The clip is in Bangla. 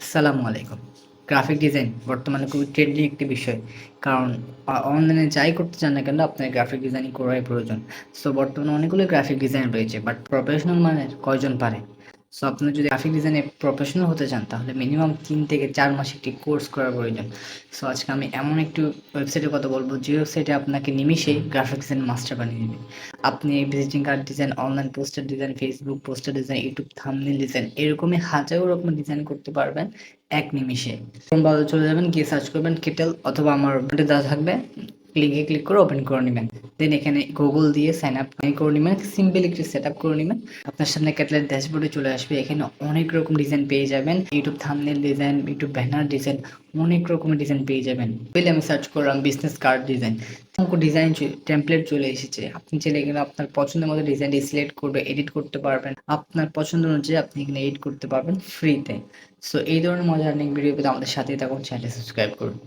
আসসালামু আলাইকুম। গ্রাফিক ডিজাইন বর্তমানে খুবই ট্রেন্ডিং একটি বিষয়। কারণ অনলাইনে যাই করতে চান না কেন আপনার গ্রাফিক ডিজাইনিং করাই প্রয়োজন। সো বর্তমানে অনেকগুলো গ্রাফিক ডিজাইন রয়েছে বাট প্রফেশনাল মানের কয়জন পারে? সো আপনি যদি গ্রাফিক ডিজাইনে প্রফেশনাল হতে চান তাহলে মিনিমাম ৩ থেকে ৪ মাস একটি কোর্স করা প্রয়োজন। সো আজকে আমি এমন একটি ওয়েবসাইটের কথা বলব যে ওয়েবসাইটে আপনাকে নিমিষেই গ্রাফিক ডিজাইন মাস্টার বানিয়ে দিবে। আপনি visiting card design, online poster design, Facebook poster design, YouTube thumbnail design এরকমই হাজারো রকমের ডিজাইন করতে পারবেন এক নিমিষে। ক্রোম ব্রাউজারে চলে যাবেন, গিয়ে সার্চ করবেন কেটেল অথবা আমার ওয়েবসাইটে দেওয়া থাকবে। লিঙ্কে ক্লিক করে ওপেন করে নেবেন। দেন এখানে গুগল দিয়ে সাইন আপ করে নেবেন। সিম্পল একটু সেট আপ করে নেবেন। আপনার সামনে কেটেলের ড্যাশবোর্ডে চলে আসবে। এখানে অনেক রকম ডিজাইন পেয়ে যাবেন। YouTube thumbnail design, YouTube banner design, অনেক রকমের ডিজাইন পেয়ে যাবেন। পেলে আমি সার্চ করলাম business card design. Design template চলে এসেছে। আপনি চাইলে এখানে আপনার পছন্দের মতো ডিজাইনটি সিলেক্ট করবে, এডিট করতে পারবেন। আপনার পছন্দ অনুযায়ী আপনি এখানে এডিট করতে পারবেন ফ্রিতে। সো এই ধরনের মজার অনেক ভিডিও পেতে আমাদের সাথেই থাকুন, চ্যানেলটি সাবস্ক্রাইব করুন।